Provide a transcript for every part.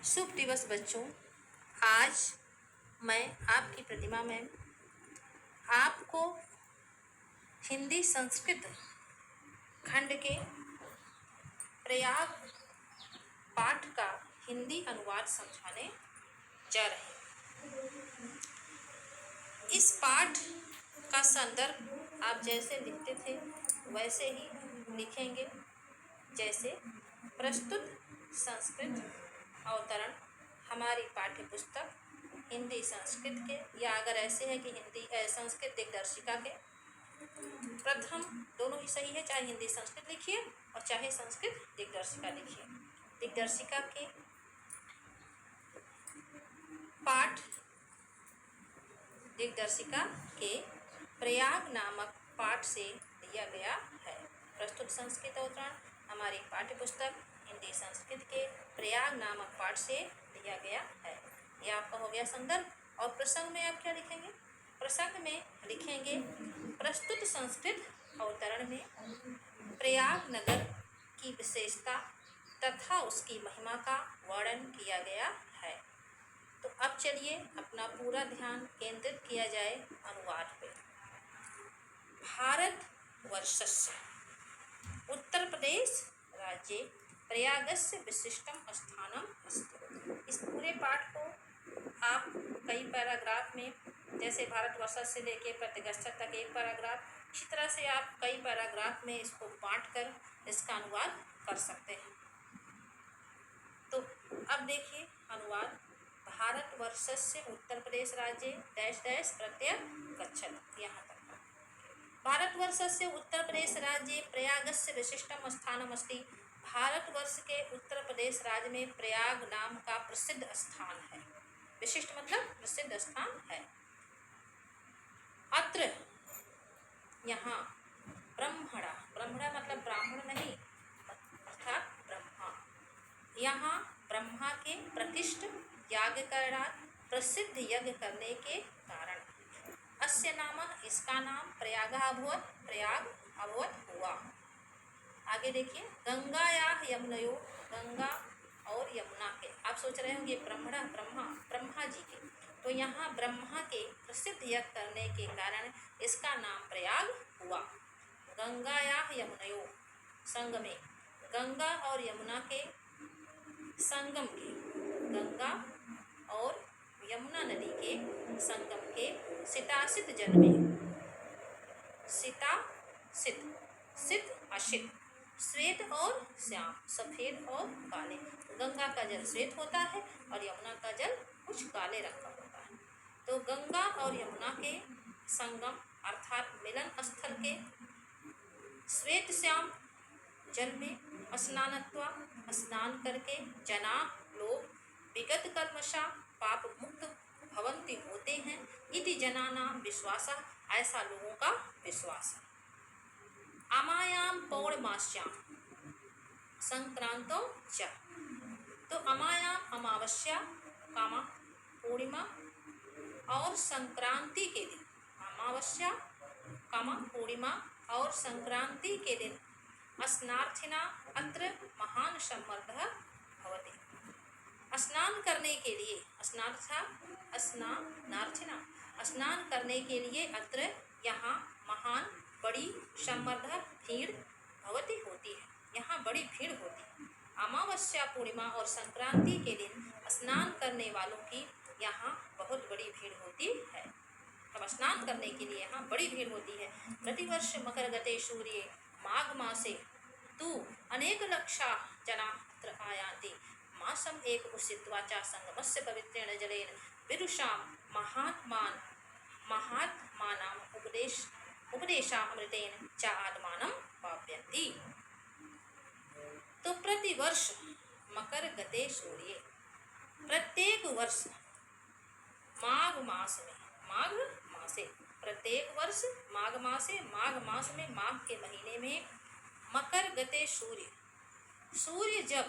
शुभ दिवस बच्चों। आज मैं आपकी प्रतिमा मैम आपको हिंदी संस्कृत खंड के प्रयाग पाठ का हिंदी अनुवाद समझाने जा रही हूँ। इस पाठ का संदर्भ आप जैसे लिखते थे वैसे ही लिखेंगे। जैसे प्रस्तुत संस्कृत अवतरण हमारी पाठ्य पुस्तक हिंदी संस्कृत के, या अगर ऐसे है कि हिंदी संस्कृत दिग्दर्शिका के, प्रथम दोनों ही सही है, चाहे हिंदी संस्कृत लिखिए और चाहे संस्कृत दिग्दर्शिका लिखिए। दिग्दर्शिका के पाठ दिग्दर्शिका के प्रयाग नामक पाठ से लिया गया है। प्रस्तुत संस्कृत अवतरण हमारी पाठ्य पुस्तक हिंदी संस्कृत के प्रयाग नामक पाठ से लिया गया है। यह आपका हो गया संदर्भ। और प्रसंग में आप क्या लिखेंगे? प्रसंग में लिखेंगे प्रस्तुत संस्कृत अवतरण में प्रयाग नगर की विशेषता तथा उसकी महिमा का वर्णन किया गया है। तो अब चलिए अपना पूरा ध्यान केंद्रित किया जाए अनुवाद पे। भारतवर्षस्य उत्तर प्रदेश राज्ये प्रयागस्य विशिष्टम स्थानम अस्ति। इस पूरे पाठ को आप कई पैराग्राफ में, जैसे भारतवर्ष से लेके प्रतिगस्थ तक एक पैराग्राफ, इसी तरह से आप कई पैराग्राफ में इसको बांट कर इसका अनुवाद कर सकते हैं। तो अब देखिए अनुवाद। भारतवर्षस्य उत्तर प्रदेश राज्ये डैश डैश प्रत्यय गच्छति। यहाँ तक भारतवर्षस्य उत्तर प्रदेश राज्ये प्रयागस्य विशिष्टम स्थानम अस्ति। भारतवर्ष के उत्तर प्रदेश राज्य में प्रयाग नाम का प्रसिद्ध स्थान है। विशिष्ट मतलब प्रसिद्ध स्थान है। अत्र यहाँ ब्रह्मणा, ब्रह्मणा मतलब ब्राह्मण नहीं अर्थात ब्रह्मा, यहाँ ब्रह्मा के प्रतिष्ठ याग करणात् प्रसिद्ध यज्ञ करने के कारण अस्य नाम, इसका नाम प्रयाग अभवत, प्रयाग अभवत हुआ। आगे देखिए गंगायाः यमुनयो, गंगा और यमुना के, आप सोच रहे होंगे ब्रह्मणा ब्रह्मा जी के, तो यहाँ ब्रह्मा के प्रसिद्ध यज्ञ करने के कारण इसका नाम प्रयाग हुआ। गंगायाः यमुनयो संगमे, गंगा और यमुना के संगम के, गंगा और यमुना नदी के संगम के सितासित जल में, सिता सित, सित अशित, श्वेत और श्याम, सफेद और काले। गंगा का जल श्वेत होता है और यमुना का जल कुछ काले रंग का होता है। तो गंगा और यमुना के संगम अर्थात मिलन स्थल के श्वेत श्याम जल में स्नानत्वा, स्नान करके जना लोग विगत कर्मशा पाप मुक्त भवन्ति होते हैं। इति जनानां विश्वासः, ऐसा लोगों का विश्वास है। अमायाम पौर्णमास्याम संक्रांतो च, तो अमायाम अमावस्या कामा पूर्णिमा और संक्रांति के दिन, अमावस्या कामा पूर्णिमा और संक्रांति के दिन स्नार्थिना अत्र महान सम्मर्दः भवति। स्नान करने के लिए, स्नार्था स्नानार्थिना, स्नान करने के लिए अत्र यहाँ महान बड़ी सम्मर्द भीड़ भवति होती है, यहाँ बड़ी भीड़ होती है। अमावस्या पूर्णिमा और संक्रांति के दिन स्नान करने वालों की यहाँ बहुत बड़ी भीड़ होती है। तब स्नान करने के लिए यहाँ बड़ी भीड़ होती है। प्रतिवर्ष मकर गते सूर्ये माघ मासे तु अनेक लक्षा जना अत्र आयान्ति। मासम एक उषित्वा च संगमस्य पवित्रेण जलेन विदुषां महात्मानां उपदेशामृतेन च आत्मानं पाप्यन्ति। तो प्रतिवर्ष मकर गते सूर्ये, प्रत्येक वर्ष माघ मास में, माघ मासे, प्रत्येक वर्ष माघ मासे, माघ मास में, माघ के महीने में मकर गते सूर्य, सूर्य जब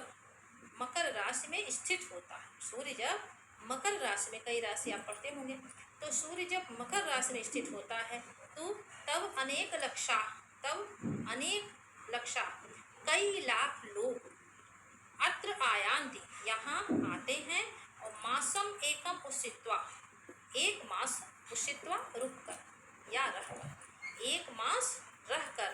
मकर राशि में स्थित होता है, सूर्य जब मकर राशि में, कई राशि आप पढ़ते होंगे, तो सूर्य जब मकर राशि में स्थित होता है तो तब अनेक लक्षा, कई लाख लोग अत्र आयान्ति यहाँ आते हैं, और मासम एकम उषित्वा, एक मास उषित्वा रुक कर या रहकर, एक मास रहकर,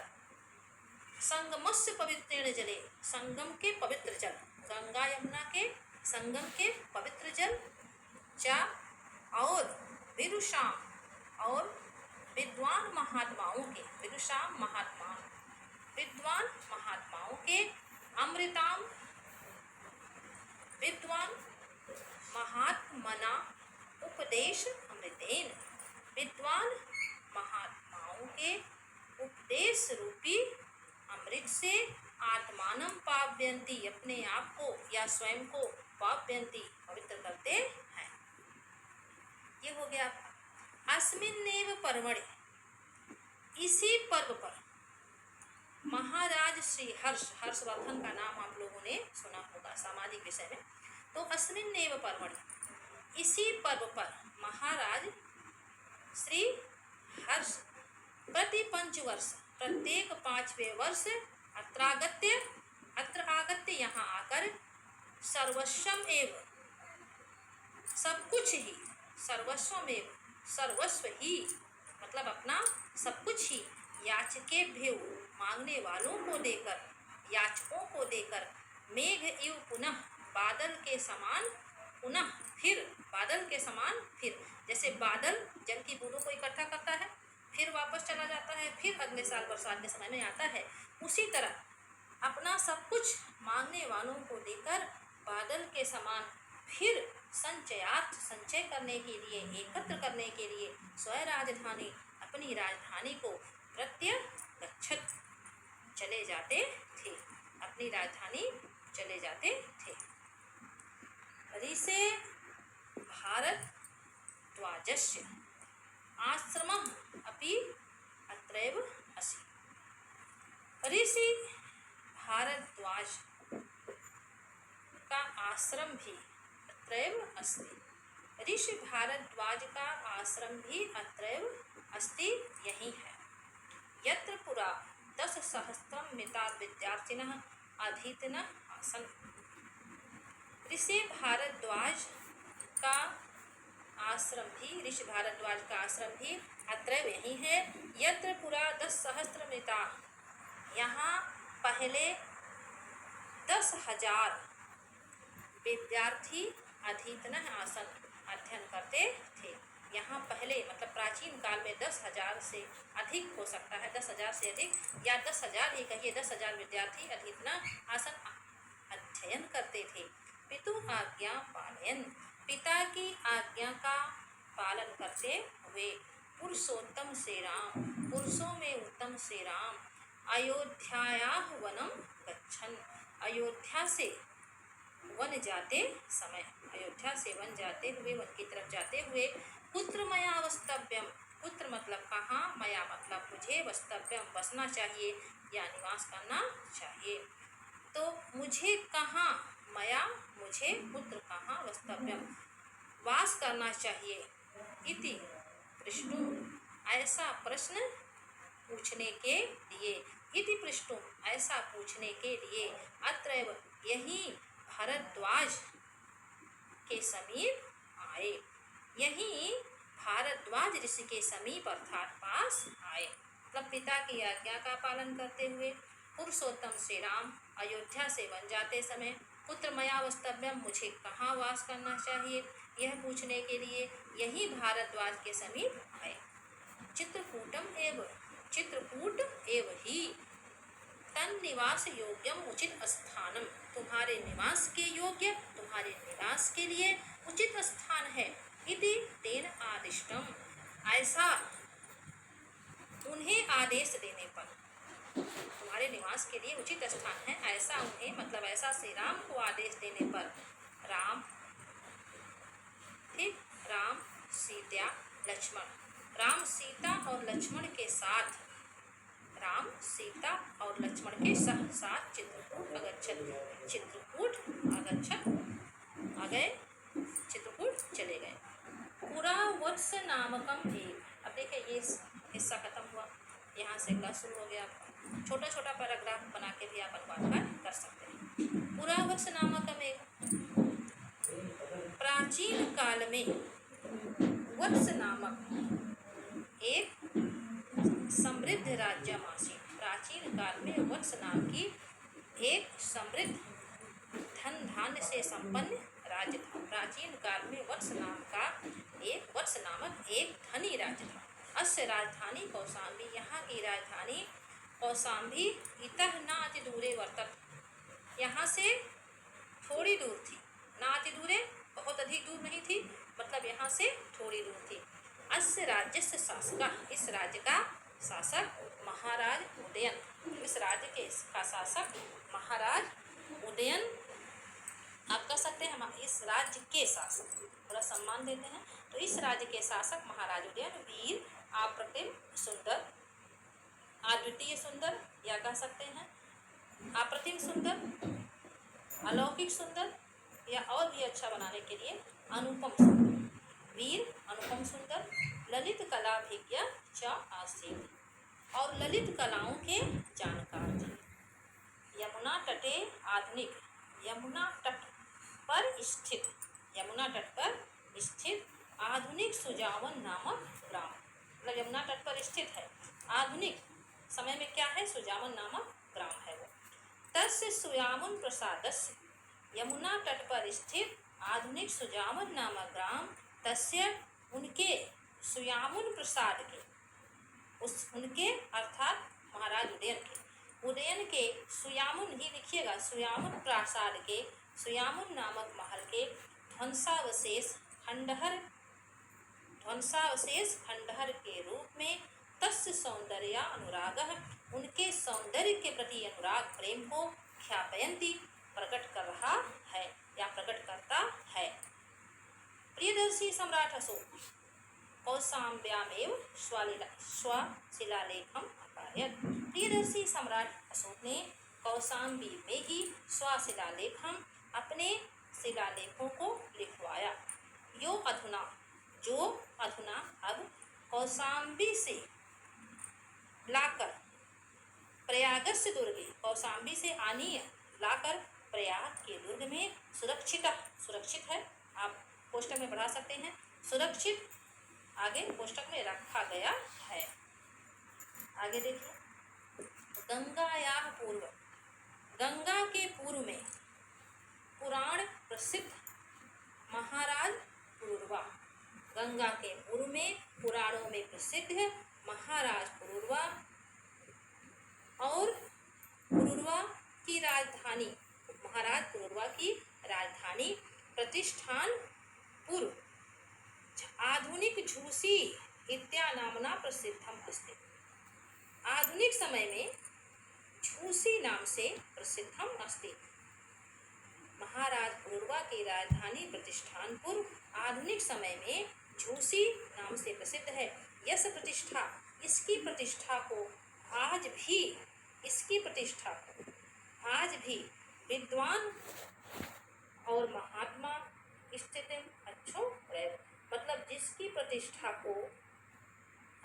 संगमस्य पवित्रेण जले, संगम के पवित्र जल, गंगा यमुना के संगम के पवित्र जल, चा और विदुषाम, और विद्वान महात्माओं के, विदुषाम महात्मा, विद्वान महात्माओं के, अमृताम विद्वान महात्मना उपदेश अमृतेन, विद्वान महात्माओं के उपदेश रूपी अमृत से आत्मानम पाव्यंती, अपने आप को या स्वयं को पाव्यंती पवित्र करते हैं। ये हो गया। अस्मिन्नेव पर्वणि, इसी पर्व पर महाराज श्री हर्षवर्धन का नाम आप लोगों ने सुना होगा सामाजिक विषय में। तो अस्मिन्नेव पर्वणि, इसी पर्व पर महाराज श्री हर्ष प्रति पंचवर्ष, प्रत्येक 5वें वर्ष अत्र आगत्य यहाँ आकर, सर्वस्वम एव, सब कुछ ही, सर्वस्वम एव, सर्वस्व ही मतलब अपना सब कुछ ही, याचकेभ्यो मांगने वालों को देकर, याचकों को देकर, मेघ इव पुनः, बादल के समान, पुनः फिर, बादल के समान फिर, जैसे बादल जल की बूंदों को इकट्ठा करता है, फिर वापस चला जाता है, फिर अगले साल बरसात के समय में आता है, उसी तरह अपना सब कुछ मांगने वालों को देकर, बादल के समान फिर संचयार्थ, संचय करने के लिए, एकत्र करने के लिए, स्वयं राजधानी, अपनी राजधानी को प्रत्यगच्छत, चले जाते थे, अपनी राजधानी चले जाते थे। ऋषे भारद्वाजस्य आश्रमः अपि अत्रैव अस्ति, ऋषि भारद्वाज का आश्रम भी अत्रैव अस्ति, ऋषि भारद्वाज का आश्रम भी अत्रैव अस्ति, यही है। यत्र पुरा 10,000 मिता विद्यार्थिनः अधीतनः आसन्, ऋषि भारद्वाज का आश्रम भी, ऋषि भारद्वाज का आश्रम भी अत्रैव यही है। यत्र पुरा 10,000 मिता, यहाँ पहले 10,000 विद्यार्थी अधीतनः आसन, अध्ययन करते थे। यहाँ पहले मतलब प्राचीन काल में 10,000 से अधिक हो सकता है, 10,000 से अधिक या 10,000 ही कहिए, 10,000 विद्यार्थी अधीतनः आसन अध्ययन करते थे। पितु आज्ञा पालयन, पिता की आज्ञा का पालन करते हुए, पुरुषोत्तम श्री राम, पुरुषों में उत्तम श्री राम, अयोध्यायाः वनम गच्छन्, अयोध्या से वन जाते समय, अयोध्या से वन जाते हुए, वन की तरफ जाते हुए, पुत्र मया वस्तव्यम, पुत्र मतलब कहाँ, मया मतलब मुझे, वस्तव्यम बसना चाहिए या निवास करना चाहिए। तो मुझे कहाँ, मया मुझे, पुत्र कहाँ, वस्तव्यम वास करना चाहिए, इति पृष्ठुम, ऐसा प्रश्न पूछने के लिए, इति पृष्ठुम ऐसा पूछने के लिए, अत्रैव यही भारद्वाज के समीप आए, यही भारद्वाज ऋषि के समीप अर्थात पास आए। मतलब पिता की आज्ञा का पालन करते हुए, पुरुषोत्तम श्री राम अयोध्या से वन जाते समय, पुत्र मया वस्तव्यम मुझे कहाँ वास करना चाहिए, यह पूछने के लिए यही भारद्वाज के समीप आए। चित्रकूटम एव, चित्रकूट एव ही, तन निवास योग्यम उचित स्थानम, तुम्हारे निवास के योग्य, तुम्हारे निवास के लिए उचित स्थान है। इति तेन आदिष्टम, ऐसा उन्हें आदेश देने पर, तुम्हारे निवास के लिए उचित स्थान है, ऐसा उन्हें मतलब ऐसा श्री राम को आदेश देने पर, राम, ठीक, राम सीता लक्ष्मण, राम सीता और लक्ष्मण के साथ, राम सीता और लक्ष्मण के साथ चित्रकूट अगच्छत, चित्रकूट अगच्छत आ गए, चित्रकूट चले गए। पूरा वर्ष नामकम एक, अब देखिए ये हिस्सा खत्म हुआ, यहाँ से क्लास शुरू हो गया। छोटा छोटा पैराग्राफ बना के भी आप अनुवाद कर सकते हैं। पुरावत्स नामकमेव। प्राचीन काल में वत्स नामक एक समृद्ध राज्यमासी, प्राचीन काल में वत्स नाम की एक समृद्ध धन धान्य से संपन्न राज्य था। प्राचीन काल में वत्स नामक एक धनी राज्य था। अस्य राजधानी कौशाम्बी, यहाँ की राजधानी कौशाम्बी इतः नाति दूरे वर्तत, यहाँ से थोड़ी दूर थी। नाति दूरे बहुत अधिक दूर नहीं थी, मतलब यहाँ से थोड़ी दूर थी। अस्य राज्यस्य शासक, इस राज्य का शासक महाराज उदयन, इस राज्य के का शासक महाराज उदयन। आप कह सकते हैं हम इस राज्य के शासक, थोड़ा सम्मान देते हैं, तो इस राज्य के शासक महाराज उदयन वीर अप्रतिम सुंदर, अद्वितीय सुंदर या कह सकते हैं अप्रतिम सुंदर, अलौकिक सुंदर, या और भी अच्छा बनाने के लिए अनुपम सुंदर, वीर अनुपम सुंदर, ललित कलाभिज्ञ च आसीत्, और ललित कलाओं के जानकार थे। यमुना तटे आधुनिक, यमुना तट पर स्थित, यमुना तट पर स्थित आधुनिक सुजावन नामक ग्राम, मतलब यमुना तट पर स्थित है, आधुनिक समय में क्या है, सुजावन नामक ग्राम है वो। तस्य सुयामुन प्रसादस्य, यमुना तट पर स्थित आधुनिक सुजावन नामक ग्राम, तस्य उनके सुयामुन प्रसाद के, उस उनके अर्थात महाराज उदयन के सुयामुन ही लिखिएगा, सुयामुन प्रासाद के, सुयामुन नामक महल के ध्वंसावशेष खंडहर के रूप में तस्य सौंदर्य अनुरागः, उनके सौंदर्य के प्रति अनुराग प्रेम को ख्यापयन्ति प्रकट कर रहा है या प्रकट करता है। प्रियदर्शी सम्राट अशोक कौशाम्ब्यामेव स्वशिलालेखम अकारयत्, प्रियदर्शी सम्राट अशोक ने कौशाम्बी में ही स्वशिलालेखम, अपने शिलालेखों को लिखवाया। जो अधुना अब कौशाम्बी से लाकर प्रयागस्य दुर्गे, कौशाम्बी से आनीय लाकर प्रयाग के दुर्ग में सुरक्षित है, आप कोष्टक में बढ़ा सकते हैं, सुरक्षित आगे कोष्टक में रखा गया है। आगे देखिए, गंगायाः पूर्व, गंगा के पूर्व में पुराण प्रसिद्ध महाराज पुरूरवा, गंगा के पूर्व में पुराणों में प्रसिद्ध महाराज पुरूरवा, और पुरूरवा की राजधानी, महाराज पुरूरवा की राजधानी प्रतिष्ठानपुर आधुनिक झूसी इत्यानाम्ना प्रसिद्धम अस्ति, आधुनिक समय में झूसी नाम से प्रसिद्धम अस्ति। महाराज पुरूरवा की राजधानी प्रतिष्ठानपुर आधुनिक समय में झूसी नाम से प्रसिद्ध है। यस प्रतिष्ठा, इसकी प्रतिष्ठा को आज भी विद्वान और महात्मा स्थित अच्छो रहे, मतलब जिसकी प्रतिष्ठा को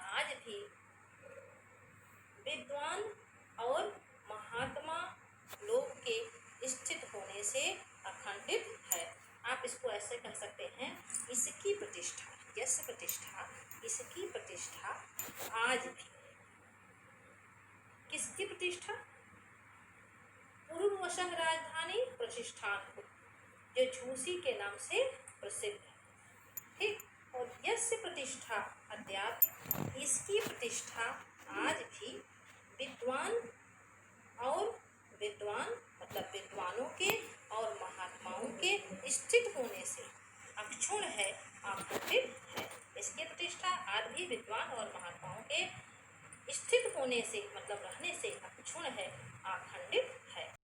आज भी विद्वान और महात्मा लोग के स्थित होने से अखंडित है। आप इसको ऐसे कह सकते हैं, इसकी प्रतिष्ठा, यस प्रतिष्ठा, इसकी प्रतिष्ठा आज भी, किसकी प्रतिष्ठा, पुरूरवशः राजधानी प्रतिष्ठानपुर, जो झूसी के नाम से प्रसिद्ध है, ठीक। और यस्य प्रतिष्ठा अद्यापि, इसकी प्रतिष्ठा आज भी विद्वान मतलब विद्वानों के और महात्माओं के स्थित होने से अक्षुण्ण है, अखंडित है। इसकी प्रतिष्ठा आज भी विद्वान और महात्माओं के स्थित होने से मतलब रहने से अक्षुण्ण है, अखंडित है।